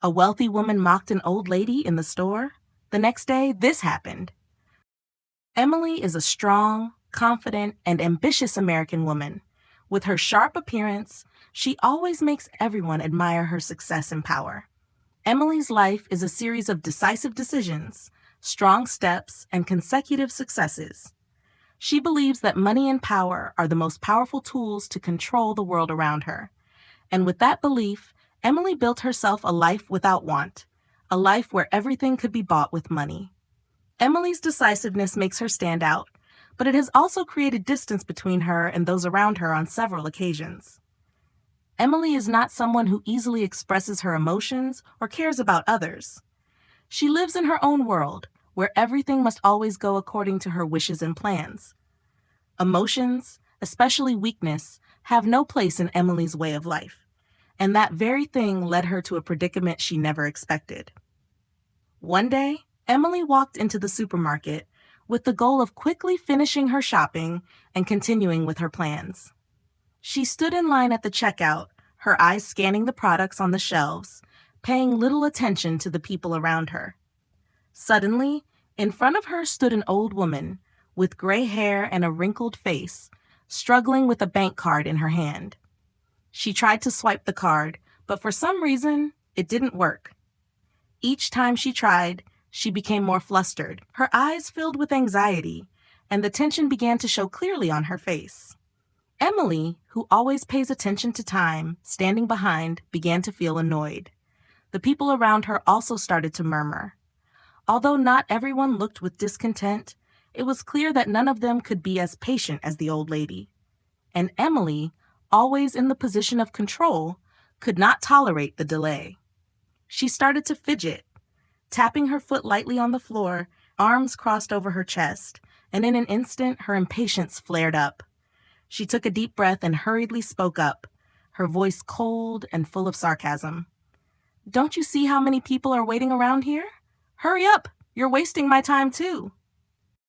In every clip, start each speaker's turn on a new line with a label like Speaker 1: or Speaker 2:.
Speaker 1: A wealthy woman mocked an old lady in the store. The next day, this happened. Emily is a strong, confident, and ambitious American woman. With her sharp appearance, she always makes everyone admire her success and power. Emily's life is a series of decisive decisions, strong steps, and consecutive successes. She believes that money and power are the most powerful tools to control the world around her. And with that belief, Emily built herself a life without want, a life where everything could be bought with money. Emily's decisiveness makes her stand out, but it has also created distance between her and those around her on several occasions. Emily is not someone who easily expresses her emotions or cares about others. She lives in her own world, where everything must always go according to her wishes and plans. Emotions, especially weakness, have no place in Emily's way of life, and that very thing led her to a predicament she never expected. One day, Emily walked into the supermarket with the goal of quickly finishing her shopping and continuing with her plans. She stood in line at the checkout, her eyes scanning the products on the shelves, paying little attention to the people around her. Suddenly, in front of her stood an old woman with gray hair and a wrinkled face, struggling with a bank card in her hand. She tried to swipe the card, but for some reason, it didn't work. Each time she tried, she became more flustered. Her eyes filled with anxiety, and the tension began to show clearly on her face. Emily, who always pays attention to time, standing behind, began to feel annoyed. The people around her also started to murmur. Although not everyone looked with discontent, it was clear that none of them could be as patient as the old lady. And Emily, always in the position of control, could not tolerate the delay. She started to fidget, tapping her foot lightly on the floor, arms crossed over her chest, and in an instant her impatience flared up. She took a deep breath and hurriedly spoke up, her voice cold and full of sarcasm. "Don't you see how many people are waiting around here? Hurry up! You're wasting my time too."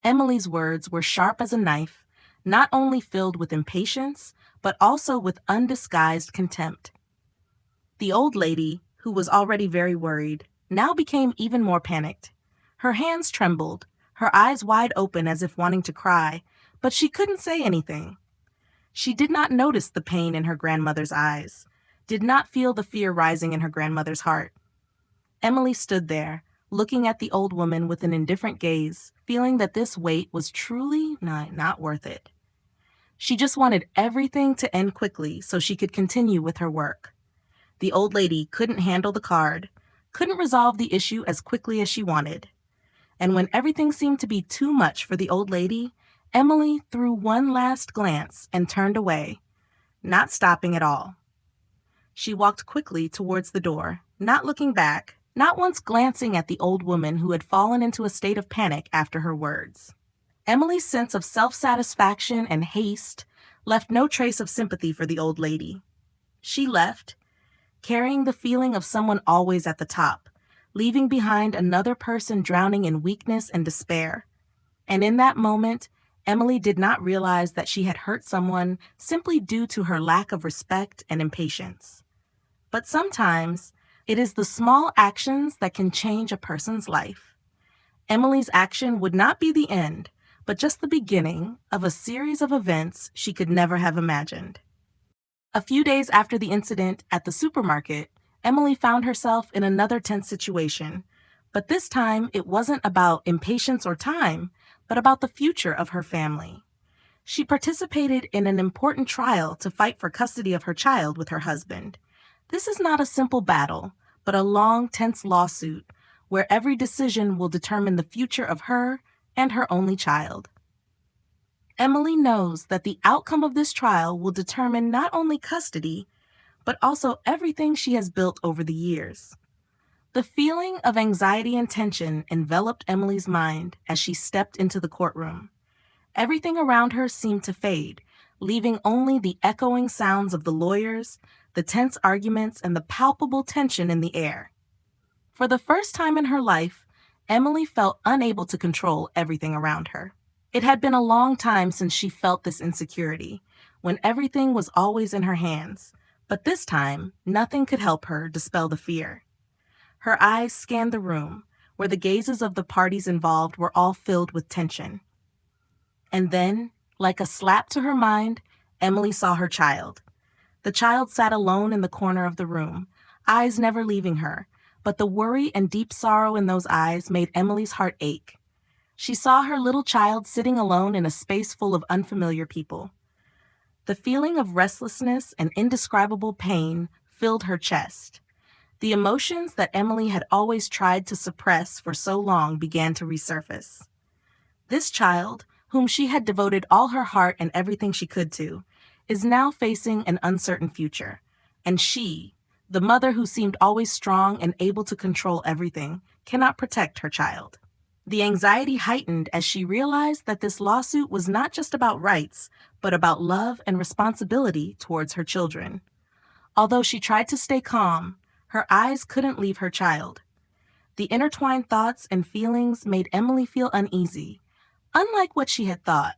Speaker 1: Emily's words were sharp as a knife, not only filled with impatience, but also with undisguised contempt. The old lady, who was already very worried, now became even more panicked. Her hands trembled, her eyes wide open as if wanting to cry, but she couldn't say anything. She did not notice the pain in her grandmother's eyes, did not feel the fear rising in her grandmother's heart. Emily stood there, looking at the old woman with an indifferent gaze, feeling that this wait was truly not worth it. She just wanted everything to end quickly so she could continue with her work. The old lady couldn't handle the card, couldn't resolve the issue as quickly as she wanted. And when everything seemed to be too much for the old lady, Emily threw one last glance and turned away, not stopping at all. She walked quickly towards the door, not looking back, not once glancing at the old woman who had fallen into a state of panic after her words. Emily's sense of self-satisfaction and haste left no trace of sympathy for the old lady. She left, carrying the feeling of someone always at the top, leaving behind another person drowning in weakness and despair. And in that moment, Emily did not realize that she had hurt someone simply due to her lack of respect and impatience. But sometimes, it is the small actions that can change a person's life. Emily's action would not be the end, but just the beginning of a series of events she could never have imagined. A few days after the incident at the supermarket, Emily found herself in another tense situation, but this time it wasn't about impatience or time, but about the future of her family. She participated in an important trial to fight for custody of her child with her husband. This is not a simple battle, but a long, tense lawsuit where every decision will determine the future of her and her only child. Emily knows that the outcome of this trial will determine not only custody, but also everything she has built over the years. The feeling of anxiety and tension enveloped Emily's mind as she stepped into the courtroom. Everything around her seemed to fade, leaving only the echoing sounds of the lawyers, the tense arguments, and the palpable tension in the air. For the first time in her life, Emily felt unable to control everything around her. It had been a long time since she felt this insecurity, when everything was always in her hands, but this time, nothing could help her dispel the fear. Her eyes scanned the room, where the gazes of the parties involved were all filled with tension. And then, like a slap to her mind, Emily saw her child. The child sat alone in the corner of the room, eyes never leaving her, but the worry and deep sorrow in those eyes made Emily's heart ache. She saw her little child sitting alone in a space full of unfamiliar people. The feeling of restlessness and indescribable pain filled her chest. The emotions that Emily had always tried to suppress for so long began to resurface. This child, whom she had devoted all her heart and everything she could to, is now facing an uncertain future. And she, the mother who seemed always strong and able to control everything, cannot protect her child. The anxiety heightened as she realized that this lawsuit was not just about rights, but about love and responsibility towards her children. Although she tried to stay calm, her eyes couldn't leave her child. The intertwined thoughts and feelings made Emily feel uneasy, unlike what she had thought.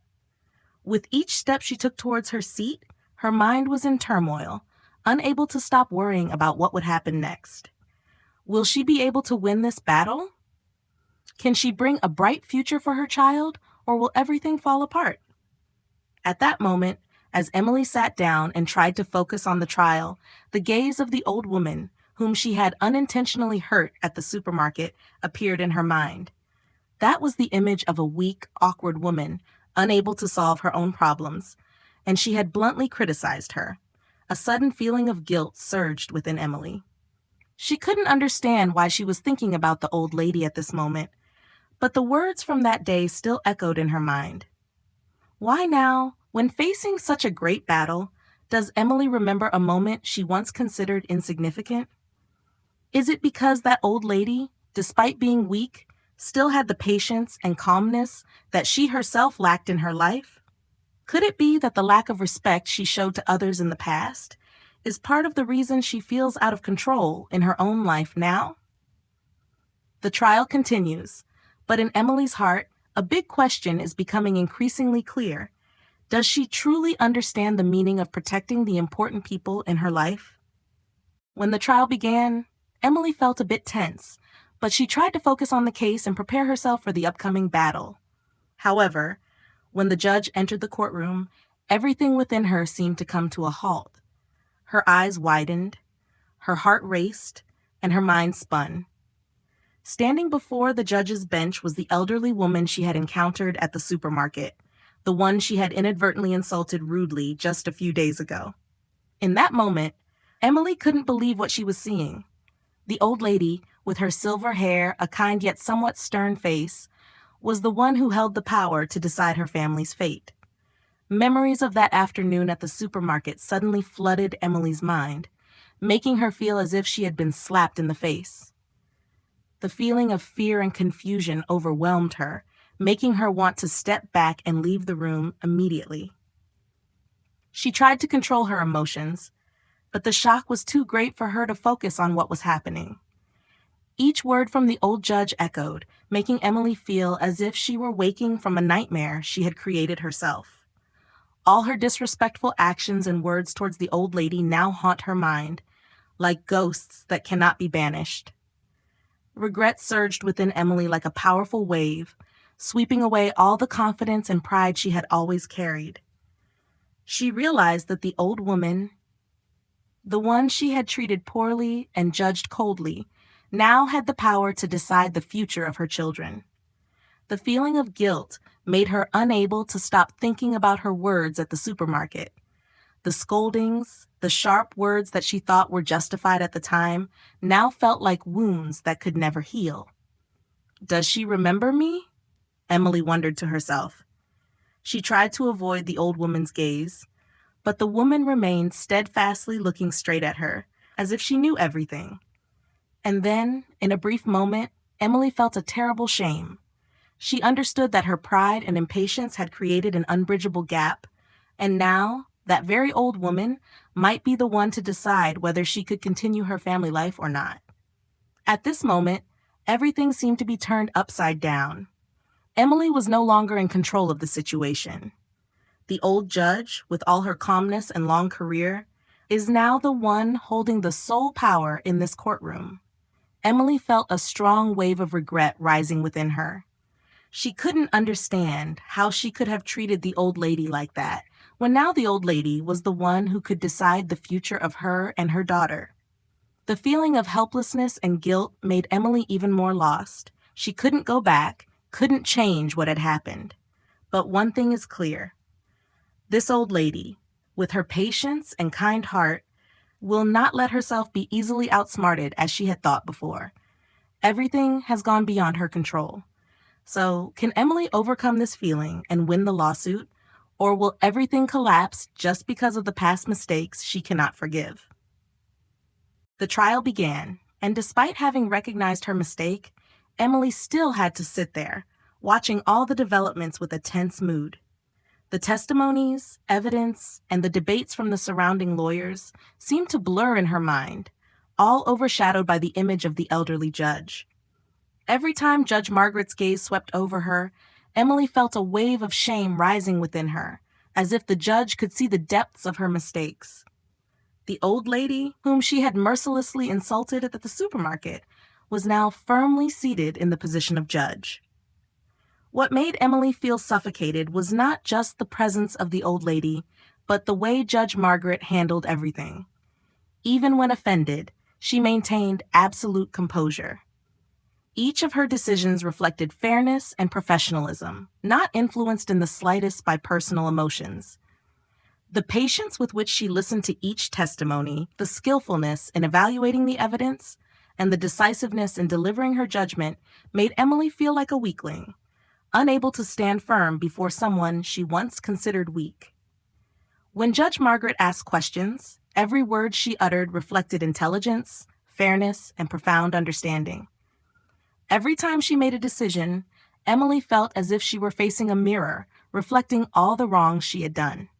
Speaker 1: With each step she took towards her seat, her mind was in turmoil, unable to stop worrying about what would happen next. Will she be able to win this battle? Can she bring a bright future for her child, or will everything fall apart? At that moment, as Emily sat down and tried to focus on the trial, the gaze of the old woman, whom she had unintentionally hurt at the supermarket, appeared in her mind. That was the image of a weak, awkward woman, unable to solve her own problems, and she had bluntly criticized her. A sudden feeling of guilt surged within Emily. She couldn't understand why she was thinking about the old lady at this moment, but the words from that day still echoed in her mind. Why now, when facing such a great battle, does Emily remember a moment she once considered insignificant? Is it because that old lady, despite being weak, still had the patience and calmness that she herself lacked in her life? Could it be that the lack of respect she showed to others in the past is part of the reason she feels out of control in her own life now? The trial continues, but in Emily's heart, a big question is becoming increasingly clear. Does she truly understand the meaning of protecting the important people in her life? When the trial began, Emily felt a bit tense, but she tried to focus on the case and prepare herself for the upcoming battle. However, when the judge entered the courtroom, everything within her seemed to come to a halt. Her eyes widened, her heart raced, and her mind spun. Standing before the judge's bench was the elderly woman she had encountered at the supermarket, the one she had inadvertently insulted rudely just a few days ago. In that moment, Emily couldn't believe what she was seeing. The old lady, with her silver hair, a kind yet somewhat stern face, was the one who held the power to decide her family's fate. Memories of that afternoon at the supermarket suddenly flooded Emily's mind, making her feel as if she had been slapped in the face. The feeling of fear and confusion overwhelmed her, making her want to step back and leave the room immediately. She tried to control her emotions, but the shock was too great for her to focus on what was happening. Each word from the old judge echoed, making Emily feel as if she were waking from a nightmare she had created herself. All her disrespectful actions and words towards the old lady now haunt her mind, like ghosts that cannot be banished. Regret surged within Emily like a powerful wave, sweeping away all the confidence and pride she had always carried. She realized that the old woman, the one she had treated poorly and judged coldly, now had the power to decide the future of her children. The feeling of guilt made her unable to stop thinking about her words at the supermarket. The scoldings, the sharp words that she thought were justified at the time, now felt like wounds that could never heal. Does she remember me? Emily wondered to herself. She tried to avoid the old woman's gaze, but the woman remained steadfastly looking straight at her, as if she knew everything. And then, in a brief moment, Emily felt a terrible shame. She understood that her pride and impatience had created an unbridgeable gap, and now, that very old woman might be the one to decide whether she could continue her family life or not. At this moment, everything seemed to be turned upside down. Emily was no longer in control of the situation. The old judge, with all her calmness and long career, is now the one holding the sole power in this courtroom. Emily felt a strong wave of regret rising within her. She couldn't understand how she could have treated the old lady like that, when now the old lady was the one who could decide the future of her and her daughter. The feeling of helplessness and guilt made Emily even more lost. She couldn't go back, couldn't change what had happened. But one thing is clear. This old lady, with her patience and kind heart, will not let herself be easily outsmarted as she had thought before. Everything has gone beyond her control. So, can Emily overcome this feeling and win the lawsuit, or will everything collapse just because of the past mistakes she cannot forgive? The trial began, and despite having recognized her mistake, Emily still had to sit there, watching all the developments with a tense mood. The testimonies, evidence, and the debates from the surrounding lawyers seemed to blur in her mind, all overshadowed by the image of the elderly judge. Every time Judge Margaret's gaze swept over her, Emily felt a wave of shame rising within her, as if the judge could see the depths of her mistakes. The old lady, whom she had mercilessly insulted at the supermarket, was now firmly seated in the position of judge. What made Emily feel suffocated was not just the presence of the old lady, but the way Judge Margaret handled everything. Even when offended, she maintained absolute composure. Each of her decisions reflected fairness and professionalism, not influenced in the slightest by personal emotions. The patience with which she listened to each testimony, the skillfulness in evaluating the evidence, and the decisiveness in delivering her judgment made Emily feel like a weakling, unable to stand firm before someone she once considered weak. When Judge Margaret asked questions, every word she uttered reflected intelligence, fairness, and profound understanding. Every time she made a decision, Emily felt as if she were facing a mirror, reflecting all the wrongs she had done.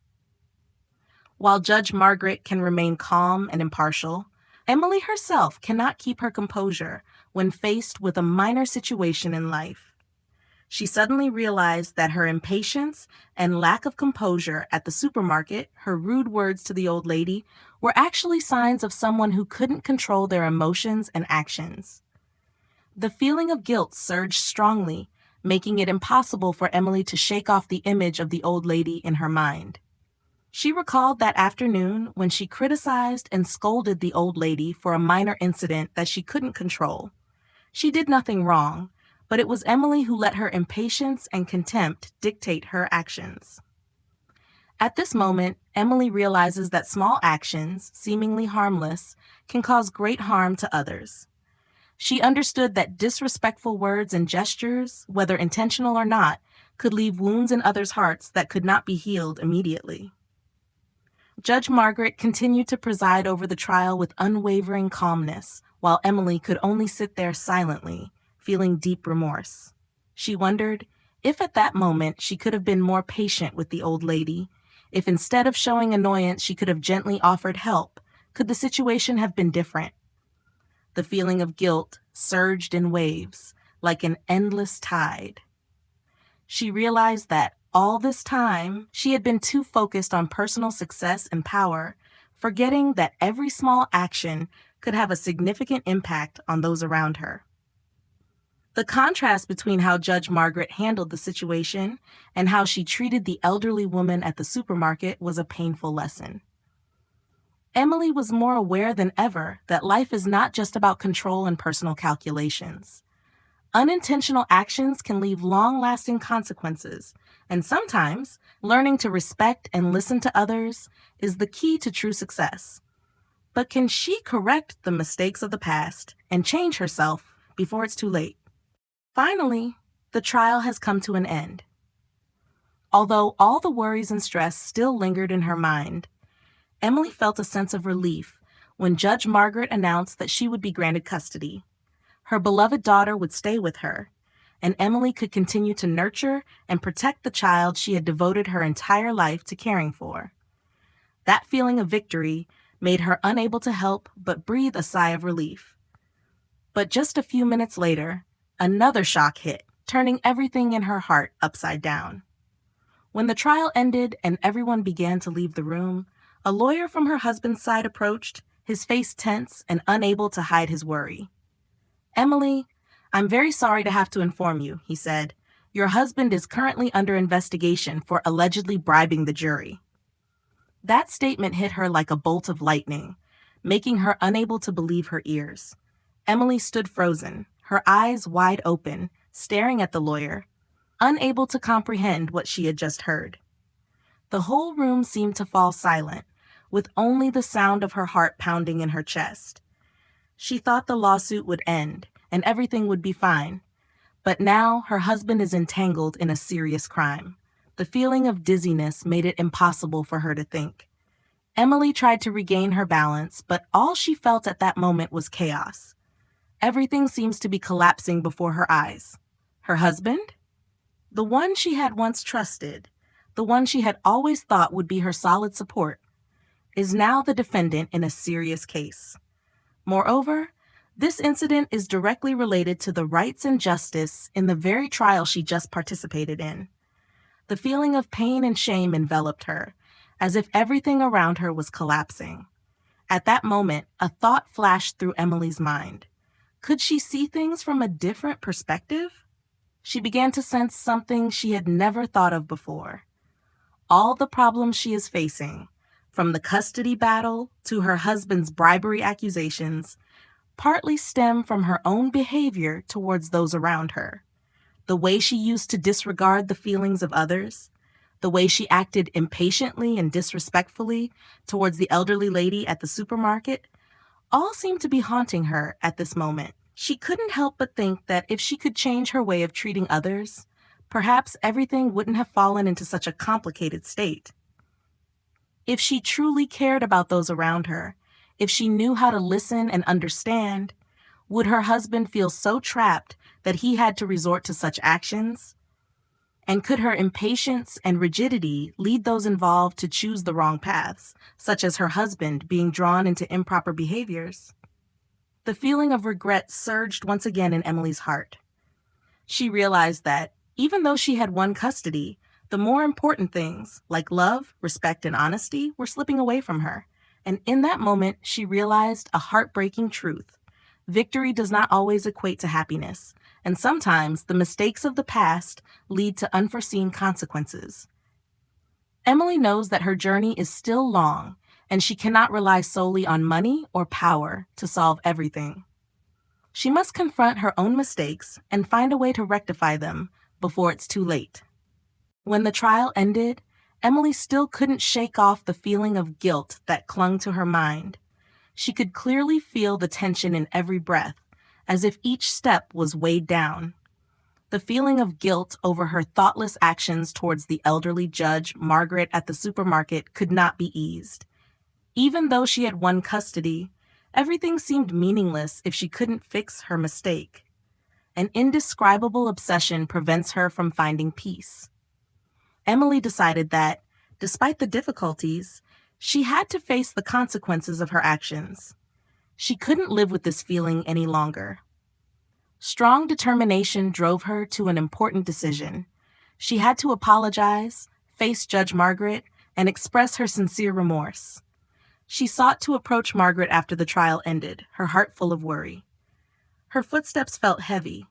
Speaker 1: While Judge Margaret can remain calm and impartial, Emily herself cannot keep her composure when faced with a minor situation in life. She suddenly realized that her impatience and lack of composure at the supermarket, her rude words to the old lady, were actually signs of someone who couldn't control their emotions and actions. The feeling of guilt surged strongly, making it impossible for Emily to shake off the image of the old lady in her mind. She recalled that afternoon when she criticized and scolded the old lady for a minor incident that she couldn't control. She did nothing wrong, but it was Emily who let her impatience and contempt dictate her actions. At this moment, Emily realizes that small actions, seemingly harmless, can cause great harm to others. She understood that disrespectful words and gestures, whether intentional or not, could leave wounds in others' hearts that could not be healed immediately. Judge Margaret continued to preside over the trial with unwavering calmness, while Emily could only sit there silently, feeling deep remorse. She wondered if at that moment she could have been more patient with the old lady, if instead of showing annoyance she could have gently offered help, could the situation have been different? The feeling of guilt surged in waves, like an endless tide. She realized that all this time, she had been too focused on personal success and power, forgetting that every small action could have a significant impact on those around her. The contrast between how Judge Margaret handled the situation and how she treated the elderly woman at the supermarket was a painful lesson. Emily was more aware than ever that life is not just about control and personal calculations. Unintentional actions can leave long-lasting consequences, and sometimes learning to respect and listen to others is the key to true success. But can she correct the mistakes of the past and change herself before it's too late? Finally, the trial has come to an end. Although all the worries and stress still lingered in her mind, Emily felt a sense of relief when Judge Margaret announced that she would be granted custody. Her beloved daughter would stay with her, and Emily could continue to nurture and protect the child she had devoted her entire life to caring for. That feeling of victory made her unable to help but breathe a sigh of relief. But just a few minutes later, another shock hit, turning everything in her heart upside down. When the trial ended and everyone began to leave the room, a lawyer from her husband's side approached, his face tense and unable to hide his worry. Emily, I'm very sorry to have to inform you, he said. Your husband is currently under investigation for allegedly bribing the jury. That statement hit her like a bolt of lightning, making her unable to believe her ears. Emily stood frozen, her eyes wide open, staring at the lawyer, unable to comprehend what she had just heard. The whole room seemed to fall silent, with only the sound of her heart pounding in her chest. She thought the lawsuit would end, and everything would be fine. But now her husband is entangled in a serious crime. The feeling of dizziness made it impossible for her to think. Emily tried to regain her balance, but all she felt at that moment was chaos. Everything seems to be collapsing before her eyes. Her husband? The one she had once trusted, the one she had always thought would be her solid support, is now the defendant in a serious case. Moreover, this incident is directly related to the rights and justice in the very trial she just participated in. The feeling of pain and shame enveloped her, as if everything around her was collapsing. At that moment, a thought flashed through Emily's mind. Could she see things from a different perspective? She began to sense something she had never thought of before. All the problems she is facing, from the custody battle to her husband's bribery accusations, partly stem from her own behavior towards those around her. The way she used to disregard the feelings of others, the way she acted impatiently and disrespectfully towards the elderly lady at the supermarket, all seemed to be haunting her at this moment. She couldn't help but think that if she could change her way of treating others, perhaps everything wouldn't have fallen into such a complicated state. If she truly cared about those around her, if she knew how to listen and understand, would her husband feel so trapped that he had to resort to such actions? And could her impatience and rigidity lead those involved to choose the wrong paths, such as her husband being drawn into improper behaviors? The feeling of regret surged once again in Emily's heart. She realized that, even though she had won custody, the more important things, like love, respect, and honesty, were slipping away from her. And in that moment, she realized a heartbreaking truth. Victory does not always equate to happiness, and sometimes the mistakes of the past lead to unforeseen consequences. Emily knows that her journey is still long, and she cannot rely solely on money or power to solve everything. She must confront her own mistakes and find a way to rectify them before it's too late. When the trial ended, Emily still couldn't shake off the feeling of guilt that clung to her mind. She could clearly feel the tension in every breath, as if each step was weighed down. The feeling of guilt over her thoughtless actions towards the elderly judge, Margaret, at the supermarket could not be eased. Even though she had won custody, everything seemed meaningless if she couldn't fix her mistake. An indescribable obsession prevents her from finding peace. Emily decided that, despite the difficulties, she had to face the consequences of her actions. She couldn't live with this feeling any longer. Strong determination drove her to an important decision. She had to apologize, face Judge Margaret, and express her sincere remorse. She sought to approach Margaret after the trial ended, her heart full of worry. Her footsteps felt heavy,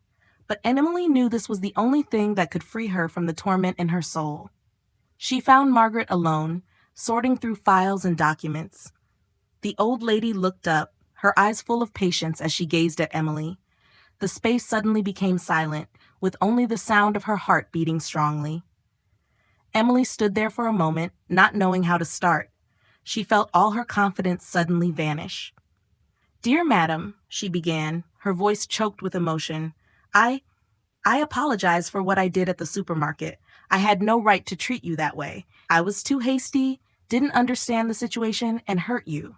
Speaker 1: but Emily knew this was the only thing that could free her from the torment in her soul. She found Margaret alone, sorting through files and documents. The old lady looked up, her eyes full of patience as she gazed at Emily. The space suddenly became silent, with only the sound of her heart beating strongly. Emily stood there for a moment, not knowing how to start. She felt all her confidence suddenly vanish. "Dear madam," she began, her voice choked with emotion, I apologize for what I did at the supermarket. I had no right to treat you that way. I was too hasty, didn't understand the situation, and hurt you."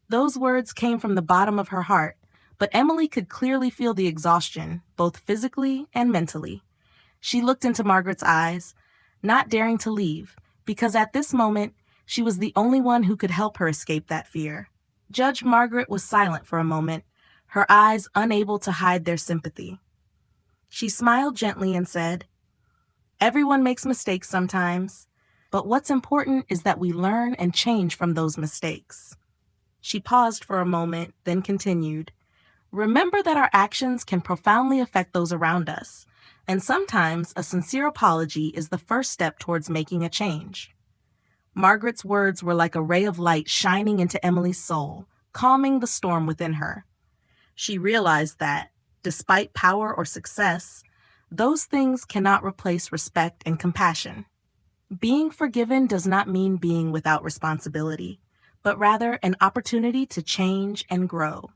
Speaker 1: Those words came from the bottom of her heart, but Emily could clearly feel the exhaustion, both physically and mentally. She looked into Margaret's eyes, not daring to leave, because at this moment, she was the only one who could help her escape that fear. Judge Margaret was silent for a moment, her eyes unable to hide their sympathy. She smiled gently and said, "Everyone makes mistakes sometimes, but what's important is that we learn and change from those mistakes." She paused for a moment, then continued, Remember that our actions can profoundly affect those around us, and sometimes a sincere apology is the first step towards making a change. Margaret's words were like a ray of light shining into Emily's soul, calming the storm within her. She realized that, despite power or success, those things cannot replace respect and compassion. Being forgiven does not mean being without responsibility, but rather an opportunity to change and grow.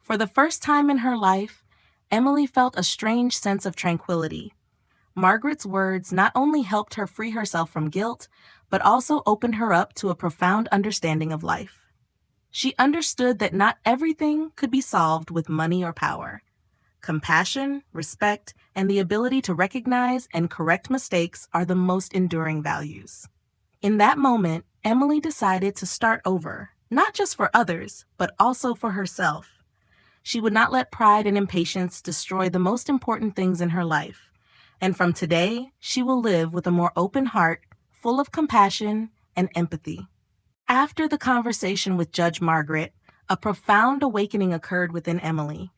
Speaker 1: For the first time in her life, Emily felt a strange sense of tranquility. Margaret's words not only helped her free herself from guilt, but also opened her up to a profound understanding of life. She understood that not everything could be solved with money or power. Compassion, respect, and the ability to recognize and correct mistakes are the most enduring values. In that moment, Emily decided to start over, not just for others, but also for herself. She would not let pride and impatience destroy the most important things in her life. And from today, she will live with a more open heart, full of compassion and empathy. After the conversation with Judge Margaret, a profound awakening occurred within Emily.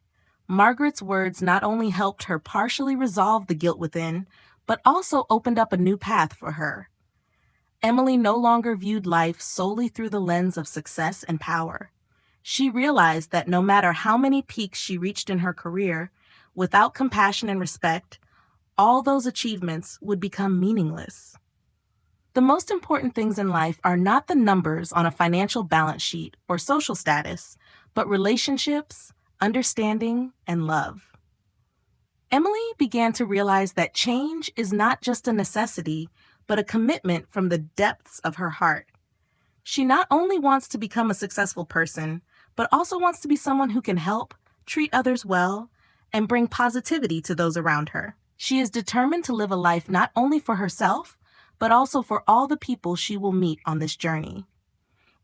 Speaker 1: Margaret's words not only helped her partially resolve the guilt within, but also opened up a new path for her. Emily no longer viewed life solely through the lens of success and power. She realized that no matter how many peaks she reached in her career, without compassion and respect, all those achievements would become meaningless. The most important things in life are not the numbers on a financial balance sheet or social status, but relationships, understanding, and love. Emily began to realize that change is not just a necessity, but a commitment from the depths of her heart. She not only wants to become a successful person, but also wants to be someone who can help, treat others well, and bring positivity to those around her. She is determined to live a life not only for herself, but also for all the people she will meet on this journey.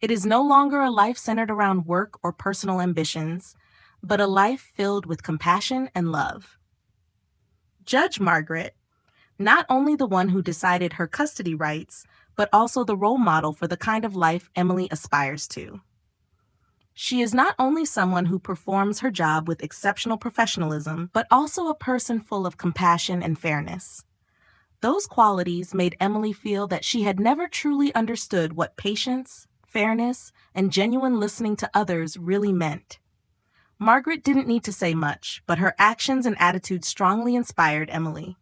Speaker 1: It is no longer a life centered around work or personal ambitions, but a life filled with compassion and love. Judge Margaret, not only the one who decided her custody rights, but also the role model for the kind of life Emily aspires to. She is not only someone who performs her job with exceptional professionalism, but also a person full of compassion and fairness. Those qualities made Emily feel that she had never truly understood what patience, fairness, and genuine listening to others really meant. Margaret didn't need to say much, but her actions and attitude strongly inspired Emily.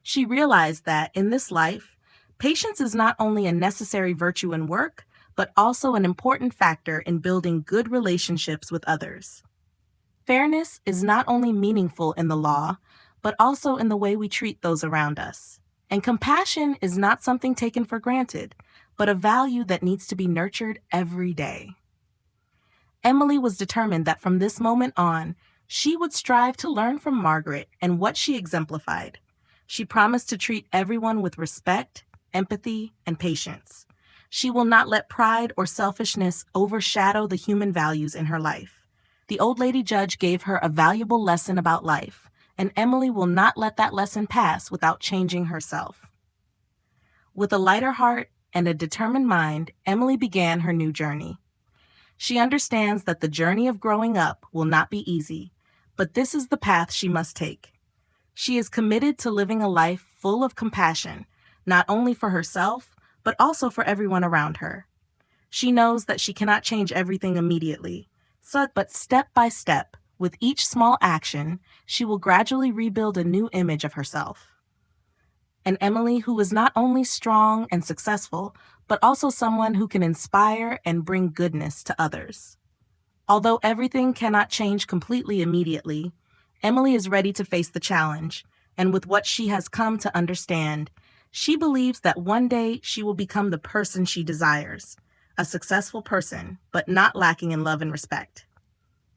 Speaker 1: She realized that, in this life, patience is not only a necessary virtue in work, but also an important factor in building good relationships with others. Fairness is not only meaningful in the law, but also in the way we treat those around us. And compassion is not something taken for granted, but a value that needs to be nurtured every day. Emily was determined that from this moment on, she would strive to learn from Margaret and what she exemplified. She promised to treat everyone with respect, empathy, and patience. She will not let pride or selfishness overshadow the human values in her life. The old lady judge gave her a valuable lesson about life, and Emily will not let that lesson pass without changing herself. With a lighter heart and a determined mind, Emily began her new journey. She understands that the journey of growing up will not be easy, but this is the path she must take. She is committed to living a life full of compassion, not only for herself, but also for everyone around her. She knows that she cannot change everything immediately, but step by step, with each small action, she will gradually rebuild a new image of herself. An Emily who is not only strong and successful, but also someone who can inspire and bring goodness to others. Although everything cannot change completely immediately, Emily is ready to face the challenge, and with what she has come to understand, she believes that one day she will become the person she desires, a successful person, but not lacking in love and respect.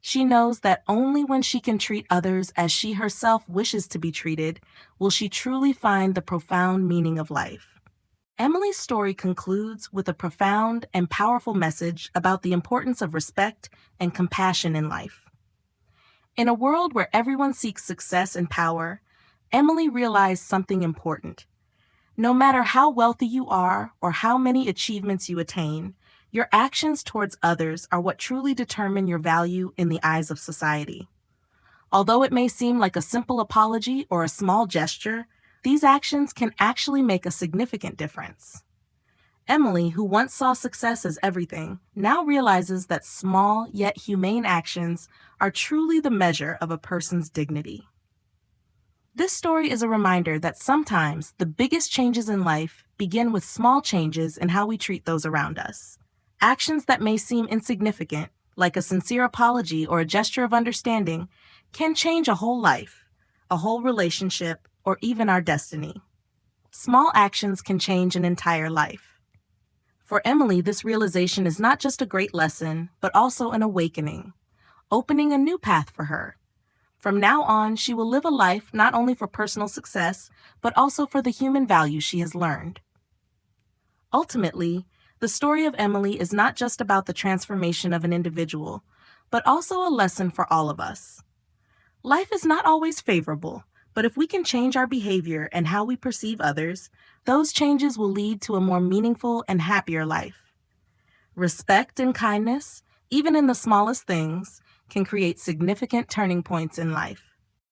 Speaker 1: She knows that only when she can treat others as she herself wishes to be treated will she truly find the profound meaning of life. Emily's story concludes with a profound and powerful message about the importance of respect and compassion in life. In a world where everyone seeks success and power, Emily realized something important. No matter how wealthy you are or how many achievements you attain, your actions towards others are what truly determine your value in the eyes of society. Although it may seem like a simple apology or a small gesture, these actions can actually make a significant difference. Emily, who once saw success as everything, now realizes that small yet humane actions are truly the measure of a person's dignity. This story is a reminder that sometimes the biggest changes in life begin with small changes in how we treat those around us. Actions that may seem insignificant, like a sincere apology or a gesture of understanding, can change a whole life, a whole relationship, or even our destiny. Small actions can change an entire life. For Emily, this realization is not just a great lesson, but also an awakening, opening a new path for her. From now on, she will live a life not only for personal success, but also for the human values she has learned. Ultimately, the story of Emily is not just about the transformation of an individual, but also a lesson for all of us. Life is not always favorable, but if we can change our behavior and how we perceive others, those changes will lead to a more meaningful and happier life. Respect and kindness, even in the smallest things, can create significant turning points in life.